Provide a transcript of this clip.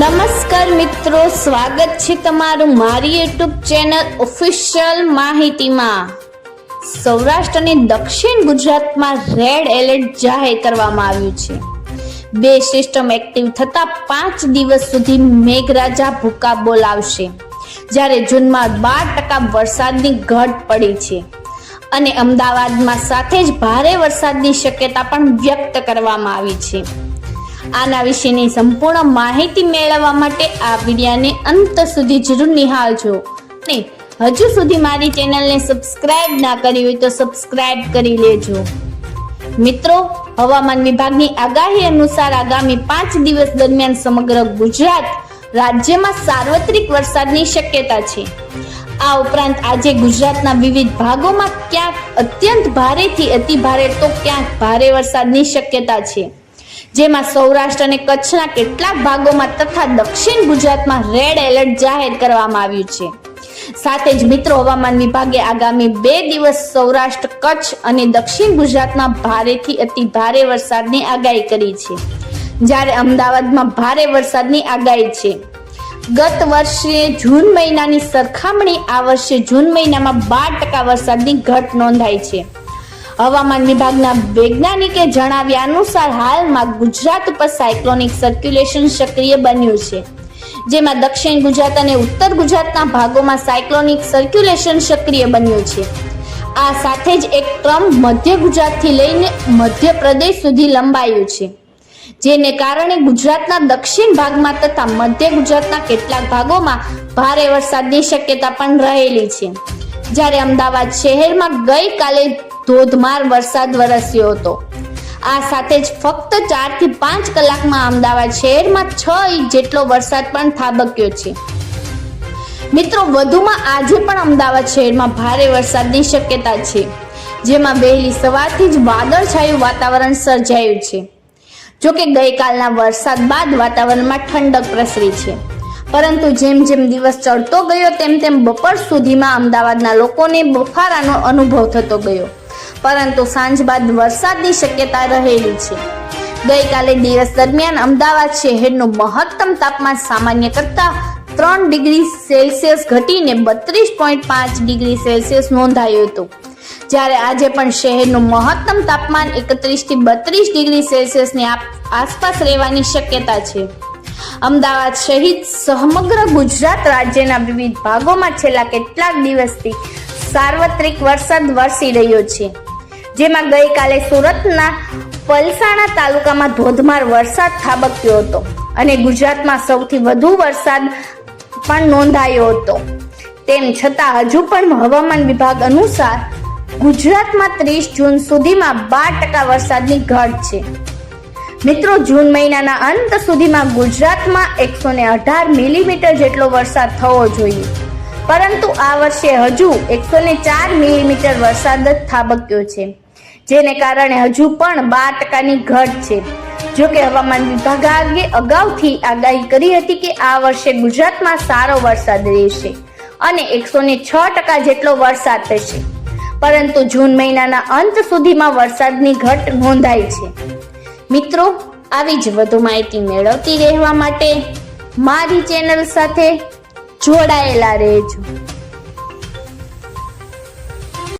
નમસ્કાર મિત્રો, સ્વાગત છે તમારું મારી યુટ્યુબ ચેનલ ઓફિશિયલ માહિતીમાં। સૌરાષ્ટ્ર અને દક્ષિણ ગુજરાતમાં રેડ એલર્ટ જાહેર કરવામાં આવ્યું છે। બે સિસ્ટમ એક્ટિવ થતા 5 દિવસ સુધી મેઘરાજા ભૂકા બોલાવશે, જ્યારે જૂનમાં 12% વરસાદની ઘટ પડી છે અને અમદાવાદમાં સાથે જ ભારે વરસાદની શક્યતા પણ વ્યક્ત કરવામાં આવી છે। આના વિશેની સંપૂર્ણ માહિતી મેળવવા માટે આ વિડિયોને અંત સુધી જરૂર નિહાળજો અને હજુ સુધી મારી ચેનલને સબસ્ક્રાઇબ ના કરી હોય તો સબસ્ક્રાઇબ કરી લેજો। મિત્રો, હવામાન વિભાગની આગાહી અનુસાર આગામી 5 દિવસ દરમિયાન સમગ્ર ગુજરાત રાજ્યમાં સાર્વત્રિક વરસાદની શક્યતા છે। આ ઉપરાંત આજે ગુજરાતના વિવિધ ભાગોમાં ક્યાંક અત્યંત ભારેથી અતિ ભારે તો ક્યાંક ભારે વરસાદની શક્યતા છે, જેમાં સૌરાષ્ટ્ર અને કચ્છના કેટલાક ભાગોમાં તથા દક્ષિણ ગુજરાતમાં રેડ એલર્ટ જાહેર કરવામાં આવ્યું છે। સાથે જ મિત્રો, હવામાન વિભાગે આગામી 2 દિવસ સૌરાષ્ટ્ર, કચ્છ અને દક્ષિણ ગુજરાતમાં ભારેથી અતિ ભારે વરસાદની આગાહી કરી છે, જ્યારે અમદાવાદમાં ભારે વરસાદની આગાહી છે। ગત વર્ષે જૂન મહિનાની સરખામણી આ વર્ષે જૂન મહિનામાં 12% વરસાદની ઘટ નોંધાઈ છે। હવામાન વિભાગના વૈજ્ઞાનિકે જણાવ્યા અનુસાર હાલમાં ગુજરાત ઉપર સાયક્લોનિક સર્ક્યુલેશન સક્રિય બન્યું છે, જેમાં દક્ષિણ ગુજરાત અને ઉત્તર ગુજરાતના ભાગોમાં સાયક્લોનિક સર્ક્યુલેશન સક્રિય બન્યું છે। આ સાથે જ એક ટ્રમ્પ મધ્ય ગુજરાતથી લઈને મધ્યપ્રદેશ સુધી લંબાયું છે, જેને કારણે ગુજરાતના દક્ષિણ ભાગમાં તથા મધ્ય ગુજરાતના કેટલાક ભાગોમાં ભારે વરસાદની શક્યતા પણ રહેલી છે। જ્યારે અમદાવાદ શહેરમાં ગઈકાલે ધોધમાર વરસાદ વરસ્યો હતો। આ સાથે જ ફક્ત 4 થી 5 કલાકમાં અમદાવાદ શહેરમાં 6 ઇંચ જેટલો વરસાદ પણ ખાબક્યો છે। મિત્રો, વધુમાં આજે પણ અમદાવાદ શહેરમાં ભારે વરસાદની શક્યતા છે, જેમાં વહેલી સવારથી જ વાદળછાયું વાતાવરણ સર્જાયું છે। જોકે ગઈકાલના વરસાદ બાદ વાતાવરણમાં ઠંડક પ્રસરી છે, પરંતુ જેમ જેમ દિવસ ચડતો ગયો તેમ તેમ બપોર સુધીમાં અમદાવાદના લોકોને બફારાનો અનુભવ થતો ગયો, પરંતુ સાંજ બાદ વરસાદની શક્યતા રહેલી છે। ગઈકાલે દિવસ દરમિયાન અમદાવાદ શહેરનું મહત્તમ તાપમાન સામાન્ય કરતાં 3 ડિગ્રી સેલ્સિયસ ઘટીને 32.5 ડિગ્રી સેલ્સિયસ નોંધાયું હતું, જ્યારે આજે પણ શહેરનું મહત્તમ તાપમાન 31 થી 32 ડિગ્રી સેલ્સિયસની આસપાસ રહેવાની શક્યતા છે। અમદાવાદ સહિત સમગ્ર ગુજરાત રાજ્યના વિવિધ ભાગોમાં છેલ્લા કેટલાક દિવસથી સાર્વત્રિક વરસાદ વરસી રહ્યો છે, જેમાં ગઈકાલે સુરતના પલસાણા તાલુકામાં ધોધમાર વરસાદ ખાબક્યો હતો અને ગુજરાતમાં સૌથી વધુ વરસાદ પણ નોંધાયો હતો। તેમ છતાં હજુ પણ હવામાન વિભાગ અનુસાર ગુજરાતમાં 30 જૂન સુધીમાં 12% વરસાદની ઘટ છે। મિત્રો, જૂન મહિનાના અંત સુધીમાં ગુજરાતમાં 118 મિલીમીટર જેટલો વરસાદ થવો જોઈએ, પરંતુ આ વર્ષે હજુ 104 મિલીમીટર વરસાદ જ ખાબક્યો છે, જેને કારણે હજુ પણ 12%ની ઘટ છે। જોકે હવામાન વિભાગે અગાઉથી આગાહી કરી હતી કે આ વર્ષે ગુજરાતમાં સારો વરસાદ રહેશે અને 106% જેટલો વરસાદ થશે, પરંતુ જૂન મહિનાના અંત સુધીમાં વરસાદની ઘટ નોંધાઈ છે। મિત્રો, આવી જ વધુ માહિતી મેળવતી રહેવા માટે મારી ચેનલ સાથે જોડાયેલા રહેજો।